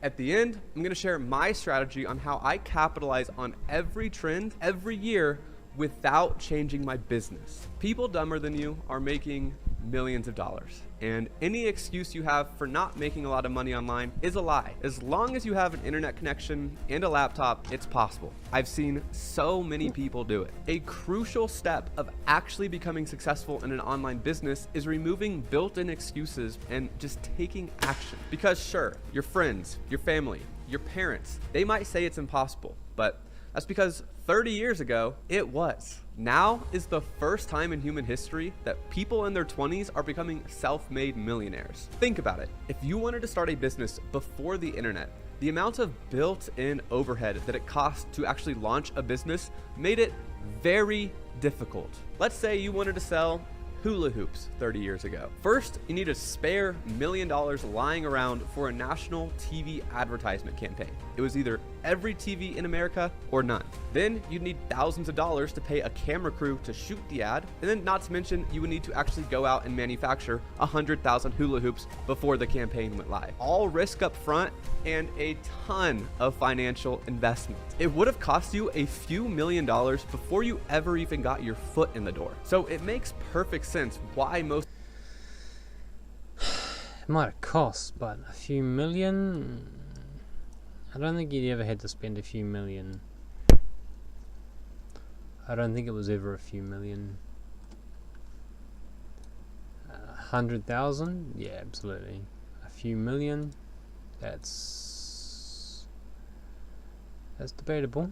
At the end, I'm gonna share my strategy on how I capitalize on every trend every year without changing my business. People dumber than you are making millions of dollars, and any excuse you have for not making a lot of money online is a lie. As long as you have an internet connection and a laptop, it's possible. I've seen so many people do it. A crucial step of actually becoming successful in an online business is removing built-in excuses and just taking action. Because sure, your friends, your family, your parents, they might say it's impossible, but that's because 30 years ago, it was. Now is the first time in human history that people in their 20s are becoming self-made millionaires. Think about it. If you wanted to start a business before the internet, the amount of built-in overhead that it cost to actually launch a business made it very difficult. Let's say you wanted to sell hula hoops 30 years ago. First, you need a spare $1 million lying around for a national TV advertisement campaign. It was either every TV in America or none. Then you'd need thousands of dollars to pay a camera crew to shoot the ad. And then not to mention, you would need to actually go out and manufacture 100,000 hula hoops before the campaign went live. All risk up front and a ton of financial investment. It would have cost you a few $1 million before you ever even got your foot in the door. So it makes perfect sense why most It might have cost, but a few million? I don't think you'd ever had to spend a few million. I don't think it was ever a few million. 100,000? Yeah, absolutely. A few million? That's debatable.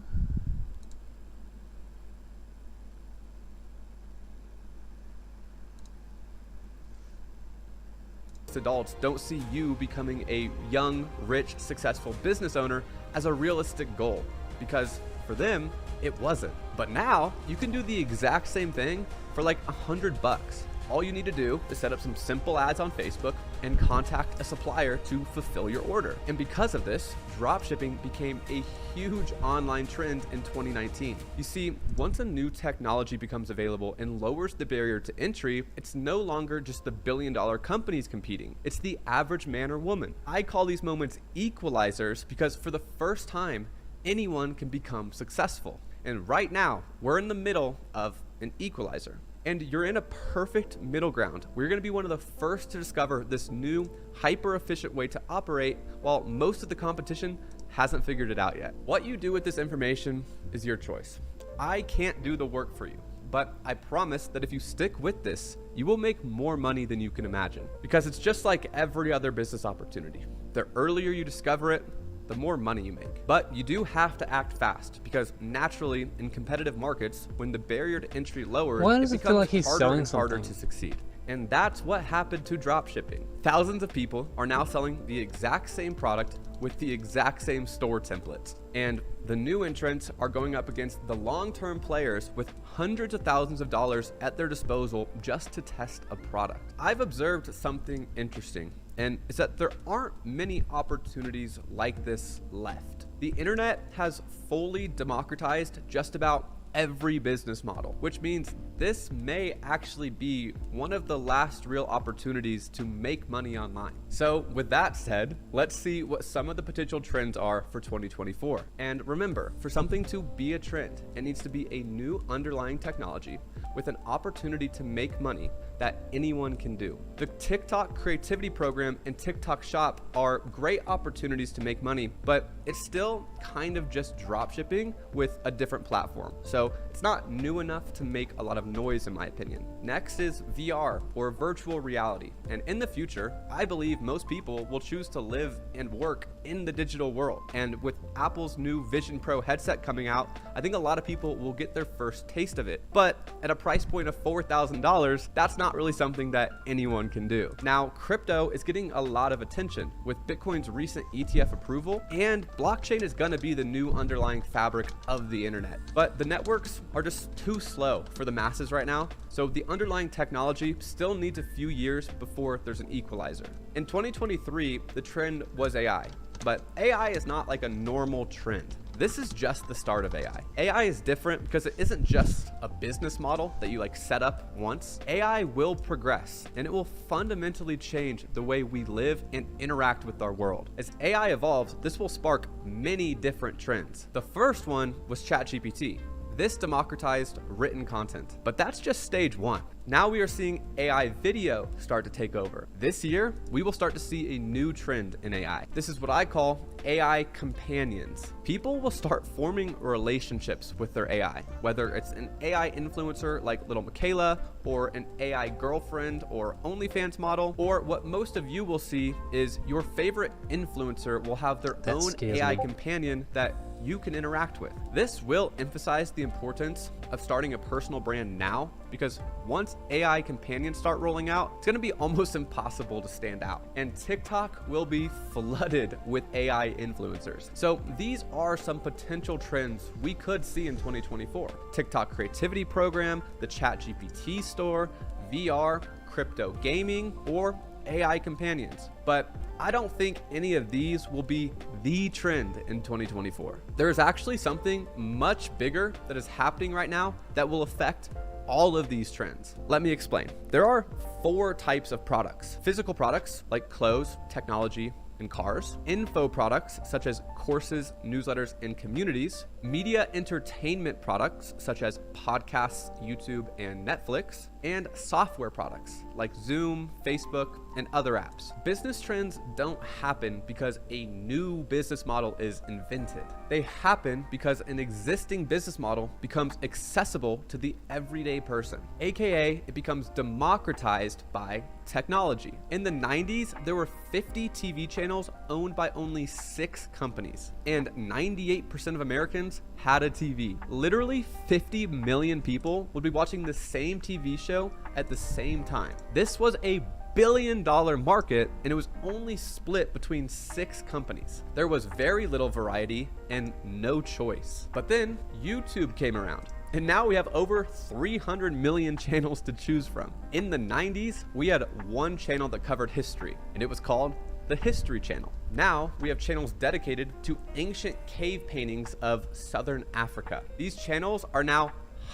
adults don't see you becoming a young, rich, successful business owner as a realistic goal, because for them, it wasn't. But now you can do the exact same thing for like $100. All you need to do is set up some simple ads on Facebook and contact a supplier to fulfill your order. And because of this, dropshipping became a huge online trend in 2019. You see, once a new technology becomes available and lowers the barrier to entry, it's no longer just the billion-dollar companies competing. It's the average man or woman. I call these moments equalizers because for the first time, anyone can become successful. And right now, we're in the middle of an equalizer. And you're in a perfect middle ground. We're gonna be one of the first to discover this new, hyper-efficient way to operate while most of the competition hasn't figured it out yet. What you do with this information is your choice. I can't do the work for you, but I promise that if you stick with this, you will make more money than you can imagine. Because it's just like every other business opportunity. The earlier you discover it, the more money you make. But you do have to act fast, because naturally in competitive markets, when the barrier to entry lowers, it becomes harder and harder to succeed. And that's what happened to dropshipping. Thousands of people are now selling the exact same product with the exact same store templates. And the new entrants are going up against the long-term players with hundreds of thousands of dollars at their disposal just to test a product. I've observed something interesting, and it's that there aren't many opportunities like this left. The internet has fully democratized just about every business model, which means this may actually be one of the last real opportunities to make money online. So with that said, let's see what some of the potential trends are for 2024. And remember, for something to be a trend, it needs to be a new underlying technology with an opportunity to make money that anyone can do. The TikTok creativity program and TikTok shop are great opportunities to make money, but it's still kind of just drop shipping with a different platform. So it's not new enough to make a lot of noise in my opinion. Next is VR or virtual reality. And in the future, I believe most people will choose to live and work in the digital world. And with Apple's new Vision Pro headset coming out, I think a lot of people will get their first taste of it. But at a price point of $4,000, that's not really something that anyone can do. Now, crypto is getting a lot of attention with Bitcoin's recent ETF approval, and blockchain is gonna be the new underlying fabric of the internet. But the networks are just too slow for the masses right now, so the underlying technology still needs a few years before there's an equalizer. In 2023, the trend was AI, but AI is not like a normal trend. this is just the start of AI. AI is different because it isn't just a business model that you like set up once. AI will progress and it will fundamentally change the way we live and interact with our world. As AI evolves, this will spark many different trends. The first one was ChatGPT. This democratized written content, but that's just stage one. Now we are seeing AI video start to take over. This year, we will start to see a new trend in AI. This is what I call AI companions. People will start forming relationships with their AI, whether it's an AI influencer like little Michaela, or an AI girlfriend or OnlyFans model, or what most of you will see is your favorite influencer will have their own AI companion that you can interact with. This will emphasize the importance of starting a personal brand now, because once AI companions start rolling out, it's gonna be almost impossible to stand out. And TikTok will be flooded with AI influencers. So these are some potential trends we could see in 2024. TikTok creativity program, the ChatGPT store, VR, crypto gaming, or AI companions. But I don't think any of these will be the trend in 2024. There is actually something much bigger that is happening right now that will affect all of these trends. Let me explain. There are 4 types of products: physical products like clothes, technology, and cars; info products such as courses, newsletters, and communities; media entertainment products such as podcasts, YouTube, and Netflix; and software products like Zoom, Facebook, and other apps. Business trends don't happen because a new business model is invented. They happen because an existing business model becomes accessible to the everyday person, aka it becomes democratized by technology. In the 90s, there were 50 TV channels owned by only 6 companies, and 98% of Americans had a TV. Literally 50 million people would be watching the same TV show at the same time. This was a billion-dollar market, and it was only split between 6 companies. There was very little variety and no choice. But then YouTube came around, and now we have over 300 million channels to choose from. In the 90s, we had one channel that covered history, and it was called the History Channel. Now we have channels dedicated to ancient cave paintings of Southern Africa. These channels are now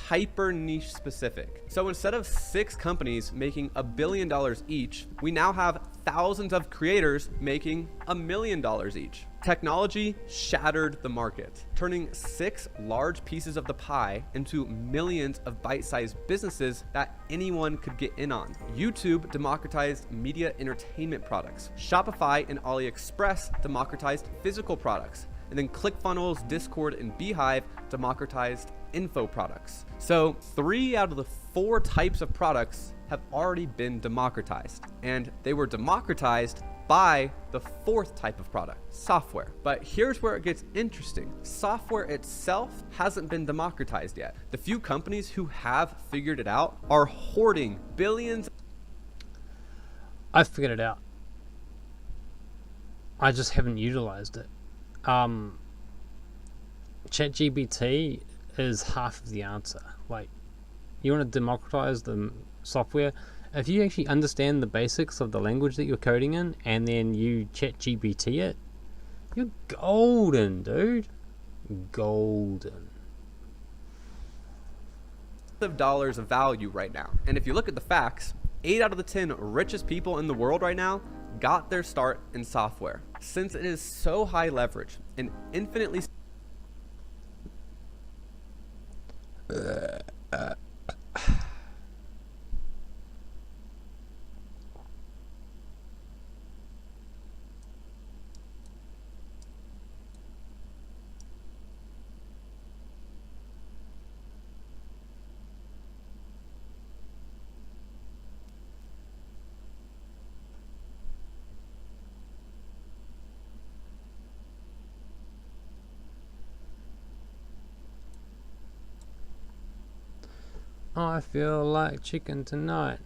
hyper niche specific. So instead of 6 companies making $1 billion each, we now have thousands of creators making $1 million each. Technology shattered the market, turning 6 large pieces of the pie into millions of bite-sized businesses that anyone could get in on. YouTube democratized media entertainment products. Shopify and AliExpress democratized physical products. And then ClickFunnels, Discord, and Beehive democratized info products. So 3 out of the 4 types of products have already been democratized, and they were democratized by the 4th type of product, software. But here's where it gets interesting. Software itself hasn't been democratized yet. The few companies who have figured it out are hoarding billions. I figured it out. I just haven't utilized it. ChatGPT is half of the answer. Like, you want to democratize the software. If you actually understand the basics of the language that you're coding in, and then you ChatGPT it, you're golden, dude. Golden. Of dollars of value right now. And if you look at the facts, 8 out of the 10 richest people in the world right now got their start in software. Since it is so high leverage and infinitely I feel like chicken tonight.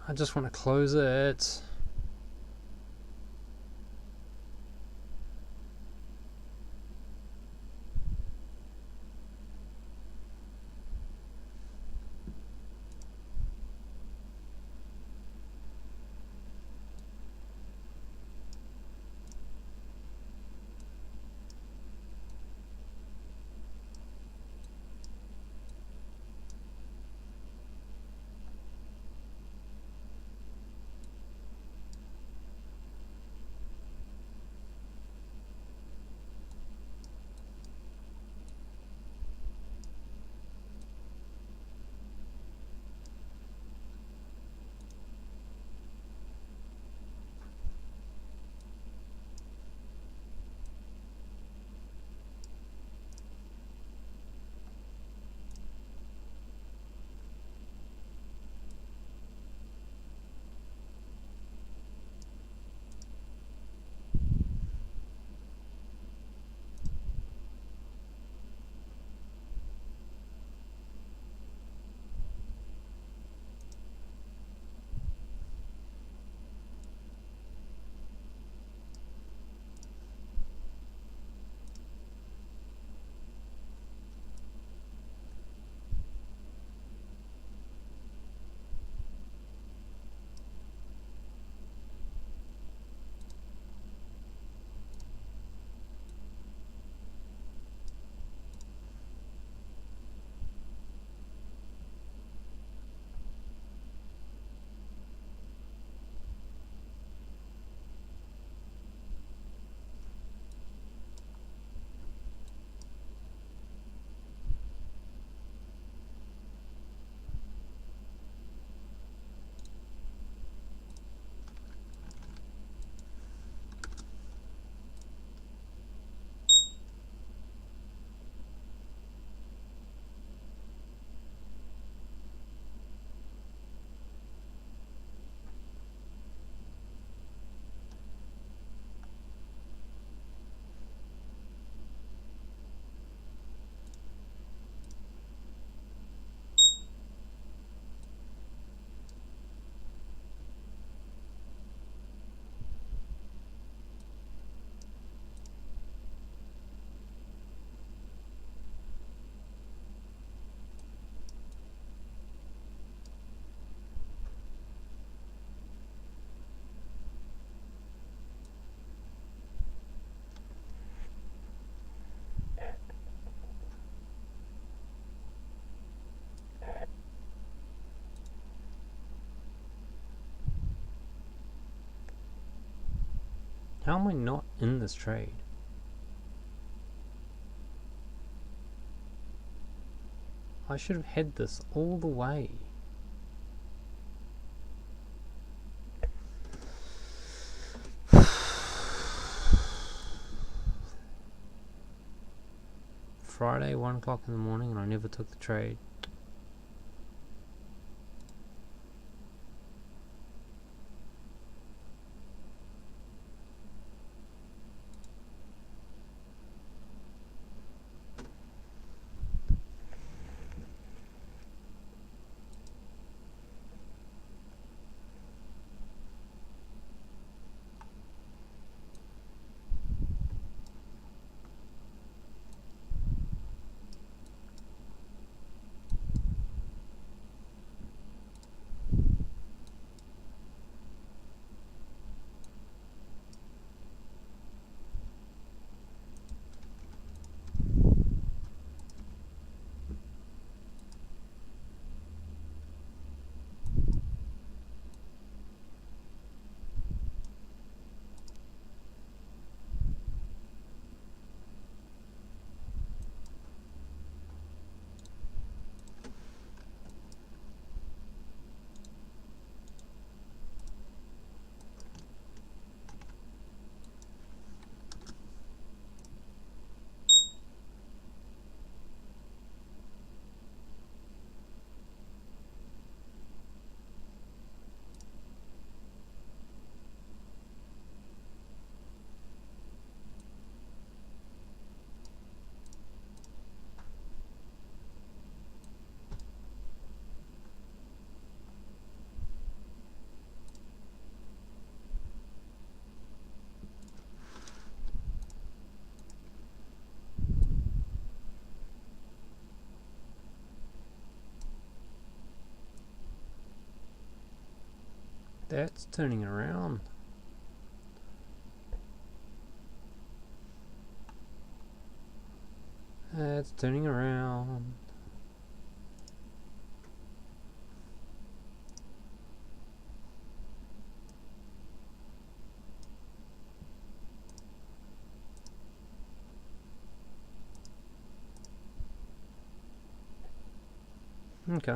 I just want to close it. How am I not in this trade? I should have had this all the way. Friday, 1 o'clock in the morning, and I never took the trade. That's turning around. That's turning around. Okay.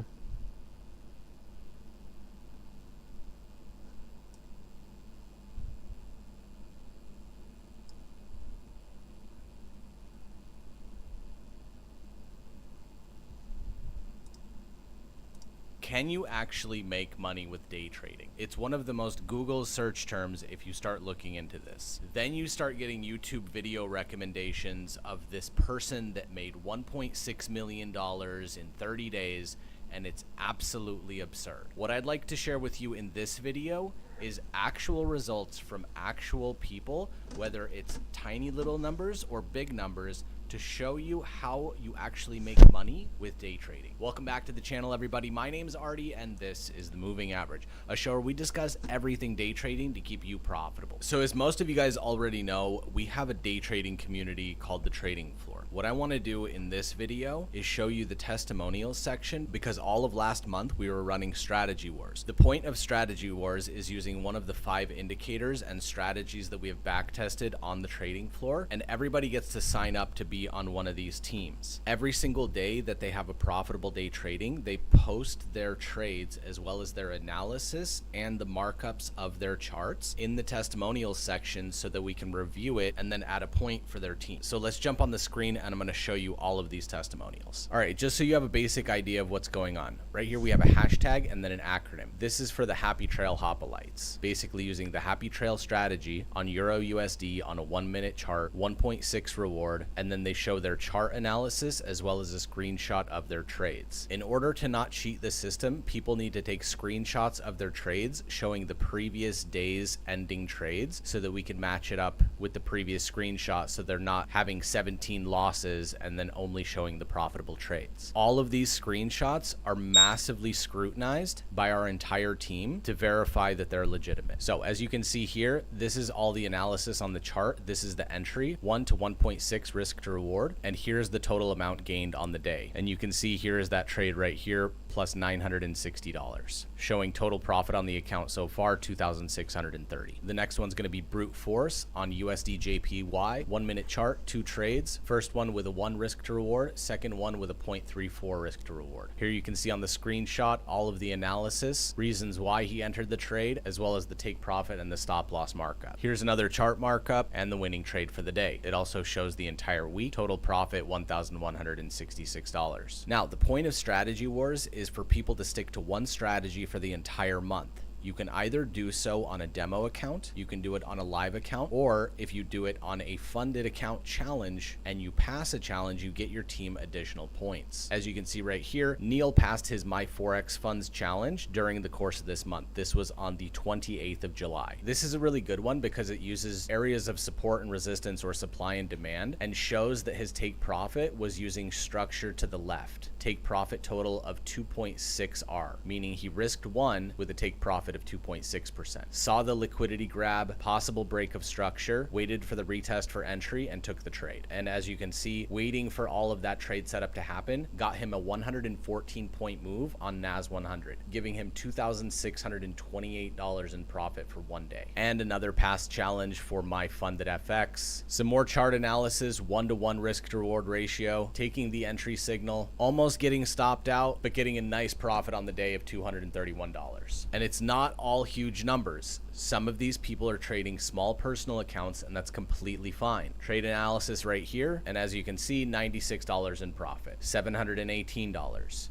Can you actually make money with day trading? It's one of the most Google search terms if you start looking into this. Then you start getting YouTube video recommendations of this person that made $1.6 million in 30 days, and it's absolutely absurd. What I'd like to share with you in this video is actual results from actual people, whether it's tiny little numbers or big numbers, to show you how you actually make money with day trading. Welcome back to the channel, everybody. My name's Artie, and this is The Moving Average, a show where we discuss everything day trading to keep you profitable. So as most of you guys already know, we have a day trading community called The Trading Floor. What I want to do in this video is show you the testimonials section, because all of last month we were running strategy wars. The point of strategy wars is using one of the 5 indicators and strategies that we have back tested on the trading floor, and everybody gets to sign up to be on one of these teams. Every single day that they have a profitable day trading, they post their trades as well as their analysis and the markups of their charts in the testimonials section so that we can review it and then add a point for their team. So let's jump on the screen and I'm going to show you all of these testimonials. All right, just so you have a basic idea of what's going on. Right here we have a hashtag and then an acronym. This is for the Happy Trail Hoplites, basically using the Happy Trail strategy on Euro USD on a 1-minute chart, 1.6 reward, and then they show their chart analysis as well as a screenshot of their trades. In order to not cheat the system, people need to take screenshots of their trades showing the previous day's ending trades so that we can match it up with the previous screenshot so they're not having 17 losses and then only showing the profitable trades. All of these screenshots are massively scrutinized by our entire team to verify that they're legitimate. So as you can see here, this is all the analysis on the chart. This is the entry, 1 to 1.6 risk to reward, and here's the total amount gained on the day. And you can see here is that trade right here, plus $960, showing total profit on the account so far, $2,630. The next one's going to be brute force on USD JPY, 1-minute chart, 2 trades. First one with a 1 risk to reward, second one with a 0.34 risk to reward. Here you can see on the screenshot all of the analysis, reasons why he entered the trade, as well as the take profit and the stop loss markup. Here's another chart markup and the winning trade for the day. It also shows the entire week, total profit $1,166. Now, the point of strategy wars is for people to stick to one strategy for the entire month. You can either do so on a demo account, you can do it on a live account, or if you do it on a funded account challenge and you pass a challenge, you get your team additional points. As you can see right here, Neil passed his My Forex Funds challenge during the course of this month. This was on the 28th of July. This is a really good one because it uses areas of support and resistance or supply and demand and shows that his take profit was using structure to the left. Take profit total of 2.6R, meaning he risked 1 with a take profit of 2.6%. Saw the liquidity grab, possible break of structure, waited for the retest for entry, and took the trade. And as you can see, waiting for all of that trade setup to happen got him a 114-point move on NAS 100, giving him $2,628 in profit for 1 day. And another past challenge for My Funded FX. Some more chart analysis, 1-to-1 risk to reward ratio, taking the entry signal, almost getting stopped out, but getting a nice profit on the day of $231. And it's not all huge numbers. Some of these people are trading small personal accounts, and that's completely fine. Trade analysis right here, and as you can see, $96 in profit, $718, $190,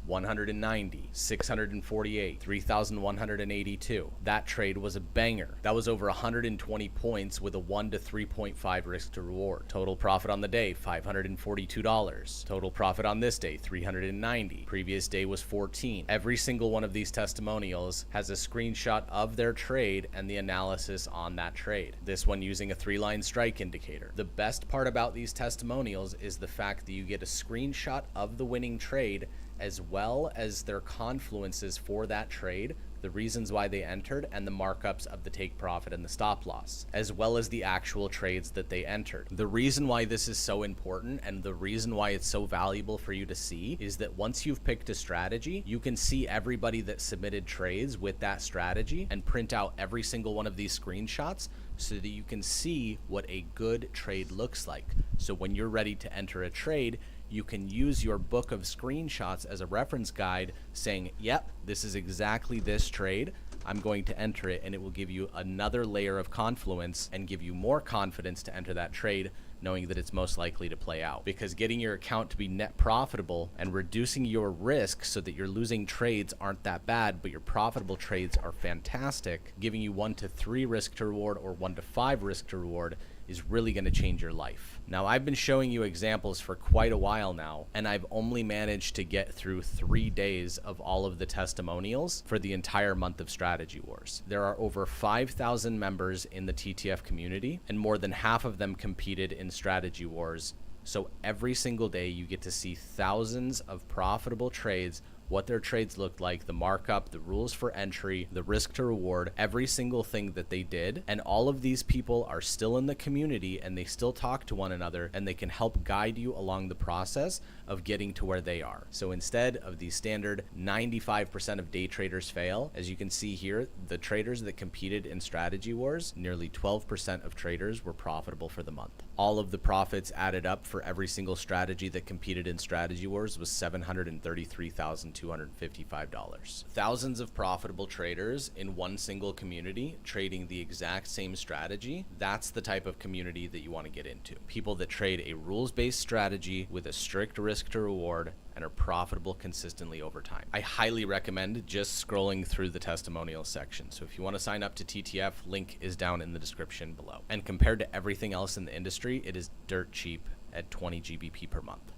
$648, $3,182. That trade was a banger. That was over 120 points with a 1 to 3.5 risk to reward. Total profit on the day, $542. Total profit on this day, $390. Previous day was 14. Every single one of these testimonials has a screenshot of their trade and the analysis on that trade. This one using a 3-line strike indicator. The best part about these testimonials is the fact that you get a screenshot of the winning trade as well as their confluences for that trade the reasons why they entered, and the markups of the take profit and the stop loss, as well as the actual trades that they entered. The reason why this is so important and the reason why it's so valuable for you to see is that once you've picked a strategy, you can see everybody that submitted trades with that strategy and print out every single one of these screenshots so that you can see what a good trade looks like. So when you're ready to enter a trade, you can use your book of screenshots as a reference guide saying, yep, this is exactly this trade. I'm going to enter it, and it will give you another layer of confluence and give you more confidence to enter that trade, knowing that it's most likely to play out. Because getting your account to be net profitable and reducing your risk so that your losing trades aren't that bad, but your profitable trades are fantastic, giving you 1 to 3 risk to reward or 1 to 5 risk to reward is really going to change your life. Now, I've been showing you examples for quite a while now, and I've only managed to get through 3 days of all of the testimonials for the entire month of Strategy Wars. There are over 5,000 members in the TTF community, and more than half of them competed in Strategy Wars. So every single day you get to see thousands of profitable trades, what their trades looked like, the markup, the rules for entry, the risk to reward, every single thing that they did. And all of these people are still in the community and they still talk to one another and they can help guide you along the process of getting to where they are. So instead of the standard 95% of day traders fail, as you can see here, the traders that competed in Strategy Wars, nearly 12% of traders were profitable for the month. All of the profits added up for every single strategy that competed in Strategy Wars was $733,255. Thousands of profitable traders in one single community trading the exact same strategy. That's the type of community that you want to get into. People that trade a rules-based strategy with a strict risk to reward and are profitable consistently over time. I highly recommend just scrolling through the testimonial section. So if you want to sign up to TTF, link is down in the description below. And compared to everything else in the industry, it is dirt cheap at 20 GBP per month.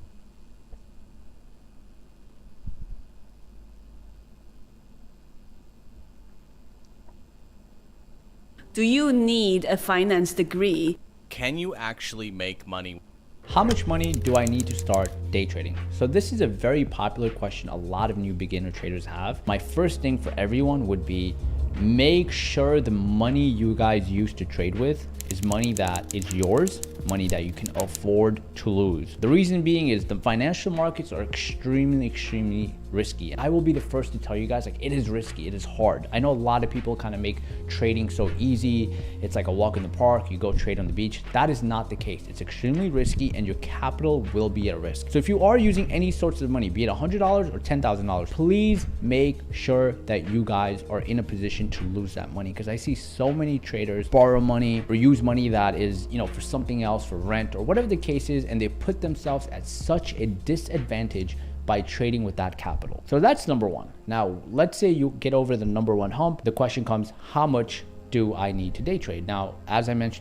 Do you need a finance degree? Can you actually make money? How much money do I need to start day trading? So this is a very popular question a lot of new beginner traders have. My first thing for everyone would be make sure the money you guys used to trade with is money that is yours, money that you can afford to lose. The reason being is the financial markets are extremely risky. And I will be the first to tell you guys, like, it is risky, it is hard. I know a lot of people kind of make trading so easy. It's like a walk in the park, you go trade on the beach. That is not the case. It's extremely risky and your capital will be at risk. So if you are using any sorts of money, be it $100 or $10,000, please make sure that you guys are in a position to lose that money. Because I see so many traders borrow money or use money that is, you know, for something else, for rent or whatever the case is, and they put themselves at such a disadvantage by trading with that capital. So that's number one. Now, let's say you get over the number one hump. The question comes, how much do I need to day trade? Now, as I mentioned